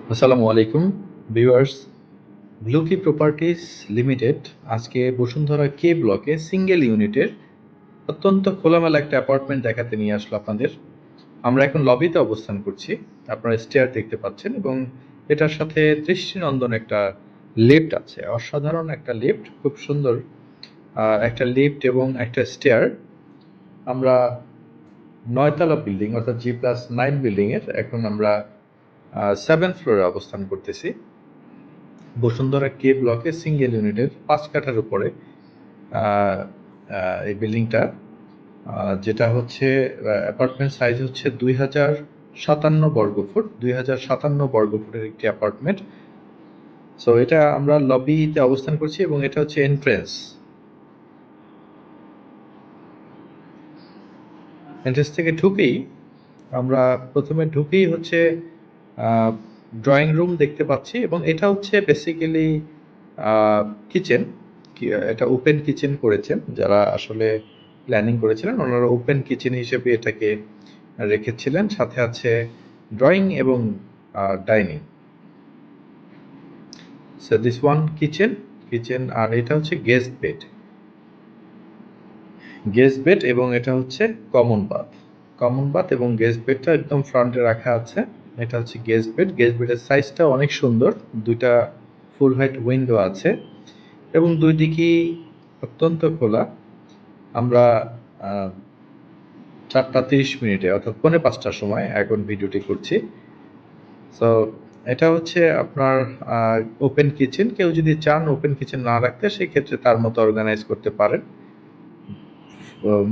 আসসালামু আলাইকুম viewers. ব্লুকি properties limited আজকে বসুন্ধরা কে ব্লকে সিঙ্গেল ইউনিটের অত্যন্ত খোলামেলা একটা অ্যাপার্টমেন্ট দেখাতে নিয়ে আসলো আপনাদের। আমরা এখন লবিতে অবস্থান করছি, আপনারা স্টেয়ার দেখতে পাচ্ছেন এবং এটার সাথে দৃষ্টিনন্দন একটা লিফট আছে, অসাধারণ একটা লিফট, খুব সুন্দর একটা লিফট এবং একটা স্টেয়ার। আমরা 9তলা বিল্ডিং অর্থাৎ G+9 বিল্ডিংয়ের এখন আমরা 7th ফ্লোরে অবস্থান করতেছি। বসুন্ধরা কে ব্লকে সিঙ্গেল ইউনিটের 5 কাঠার উপরে এই বিল্ডিংটা, যেটা হচ্ছে অ্যাপার্টমেন্ট সাইজ হচ্ছে 2057 বর্গফুট, 2057 বর্গফুটের একটি অ্যাপার্টমেন্ট। সো এটা আমরা লবিতে অবস্থান করছি এবং এটা হচ্ছে এন্ট্রেন্স থেকে ঢুকেই আমরা প্রথমে ঢুকেই হচ্ছে ড্রয়িং রুম দেখতে পাচ্ছি এবং এটা হচ্ছে বেসিক্যালি কিচেন। এটা ওপেন কিচেন করেছেন, যারা আসলে প্ল্যানিং করেছিলেন ওনারা ওপেন কিচেন হিসেবে এটাকে রেখেছিলেন। সাথে আছে ড্রয়িং এবং dining. So this one kitchen আর এটা হচ্ছে গেস্ট বেড এবং এটা হচ্ছে কমন বাথ এবং গেস্ট বেডটা একদম ফ্রন্টে রাখা আছে। এটা হচ্ছে গেস্ট বেডের সাইজটা অনেক সুন্দর, দুইটা ফুল হাইট উইন্ডো আছে এবং দুই দিকেই অত্যন্ত খোলা। আমরা 4:30 অর্থাৎ 4:45টার সময় এখন ভিডিওটি করছি। সো এটা হচ্ছে আপনার ওপেন কিচেন। কেউ যদি চান ওপেন কিচেন না রাখতে, সেক্ষেত্রে তার মতো অর্গানাইজ করতে পারেন।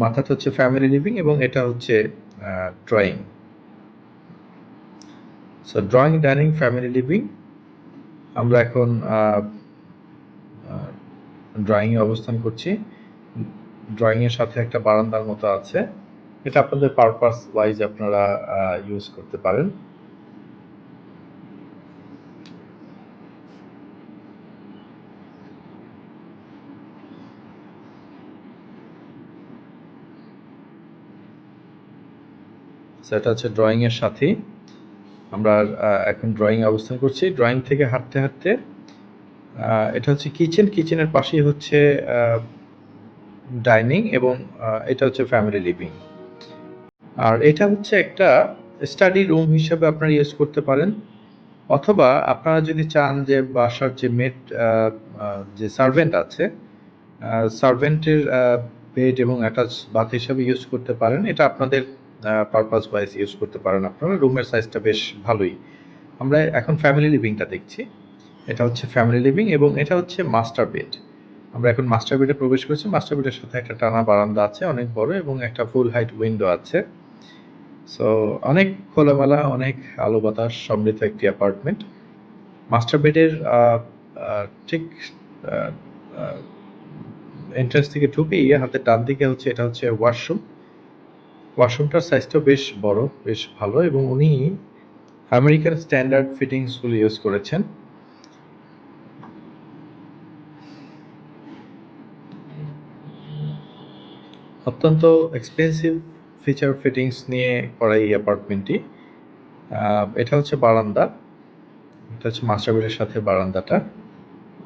মাথাটা হচ্ছে ফ্যামিলি লিভিং এবং এটা হচ্ছে drawing. So drawing, dining, family living. আমরা এখন ড্রয়িংয়ে অবস্থান করছি। ড্রয়িংয়ের সাথে একটা বারান্দার মতো আছে, এটা আপনাদের পারপাস ওয়াইজ আপনারা ইউজ করতে পারেন। সেটা হচ্ছে ড্রয়িংয়ের সাথেই আমরা এখন ড্রয়িং অবস্থান করছি। ড্রয়িং থেকে হাঁটতে হাঁটতে এটা হচ্ছে কিচেনের পাশেই হচ্ছে ডাইনিং এবং এটা হচ্ছে ফ্যামিলি লিভিং। আর এটা হচ্ছে একটা স্টাডি রুম হিসেবে আপনারা ইউজ করতে পারেন, অথবা আপনারা যদি চান যে বাসার যে মেড যে সার্ভেন্ট আছে, সার্ভেন্টের বেড এবং অ্যাটাচ বাথ হিসেবে ইউজ করতে পারেন। এটা আপনাদের পারপাস ওয়াইজ ইউজ করতে পারেন আপনারা। রুমের সাইজটা বেশ ভালোই। আমরা এখন ফ্যামিলি লিভিংটা দেখছি। এটা হচ্ছে ফ্যামিলি লিভিং এবং এটা হচ্ছে মাস্টার বেড। আমরা এখন মাস্টার বেডে প্রবেশ করছি। মাস্টার বেডের সাথে একটা টানা বারান্দা আছে অনেক বড় এবং একটা ফুল হাইট উইন্ডো আছে। সো অনেক খোলামেলা, অনেক আলো বাতাস সমৃদ্ধ একটি অ্যাপার্টমেন্ট। মাস্টার বেডের ঠিক এন্ট্রান্স থেকে ঢুকেই হাতের ডান দিকে হচ্ছে এটা হচ্ছে ওয়াশরুমটার সাইজটাও বেশ বড়, বেশ ভালো এবং উনি আমেরিকান স্ট্যান্ডার্ড ফিটিংসগুলো ইউজ করেছেন। অত্যন্ত এক্সপেন্সিভ ফিচার ফিটিংস নিয়ে করা এই অ্যাপার্টমেন্টটি। এটা হচ্ছে বারান্দা, এটা হচ্ছে মাস্টার বেডের সাথে বারান্দাটা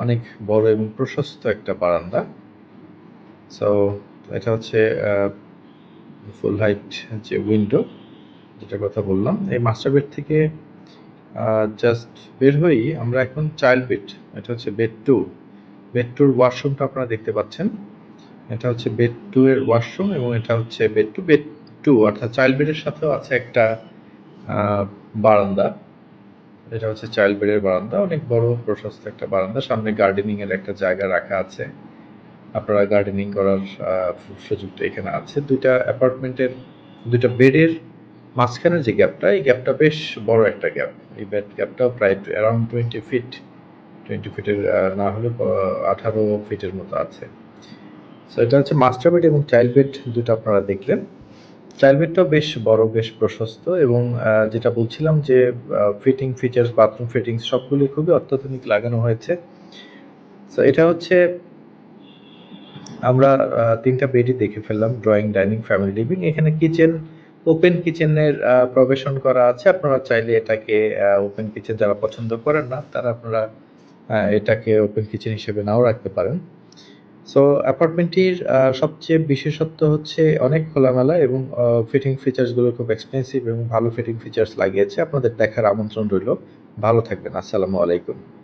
অনেক বড় এবং প্রশস্ত একটা বারান্দা। সো এটা হচ্ছে ফুল হাইট যে উইন্ডো, যেটার কথা বললাম। এই মাস্টার বেড থেকে জাস্ট বের হয়েই আমরা এখন চাইল্ড বেড, এটা হচ্ছে বেড টুর ওয়াশরুমটা আপনারা দেখতে পাচ্ছেন। এটা হচ্ছে বেড 2 এর ওয়াশরুম এবং এটা হচ্ছে বেড টু অর্থাৎ চাইল্ড বেডের সাথেও আছে একটা বারান্দা। এটা হচ্ছে চাইল্ড বেডের বারান্দা, অনেক বড় প্রশস্ত একটা বারান্দা। সামনে গার্ডেনিং এর একটা জায়গা রাখা আছে, আপনারা গার্ডেনিং করার সুযোগটা এখানে আছে। দুইটা বেডের মাঝখানে যে গ্যাপটা, এই গ্যাপটা বেশ বড় একটা গ্যাপ। এই গ্যাপটাও প্রায় অ্যারাউন্ড 20 ফিটের না হলে 18 ফিটের মতো আছে। সো এটা হচ্ছে মাস্টার বেড এবং চাইল্ড বেড দুটো আপনারা দেখলেন। চাইল্ড বেডটাও বেশ বড়, বেশ প্রশস্ত এবং যেটা বলছিলাম যে ফিচার্স, বাথরুম ফিটিংস সবগুলি খুবই অত্যাধুনিক লাগানো হয়েছে। সো এটা হচ্ছে আমরা 3টা বেডই দেখে ফেললাম, ড্রয়িং, ডাইনিং, ফ্যামিলি লিভিং। এখানে কিচেন ওপেন কিচেনের প্রভিশন করা আছে। আপনারা চাইলে এটাকে ওপেন কিচেন যারা পছন্দ করেন না, তারা আপনারা এটাকে ওপেন কিচেন হিসেবে নাও রাখতে পারেন। সো অ্যাপার্টমেন্টটির সবচেয়ে বিশেষত্ব হচ্ছে অনেক খোলামেলা এবং ফিটিং ফিচার্সগুলো খুব এক্সপেন্সিভ এবং ভালো ফিটিং ফিচার্স লাগিয়েছে। আপনাদের দেখার আমন্ত্রণ রইল। ভালো থাকবেন। আসসালামু আলাইকুম।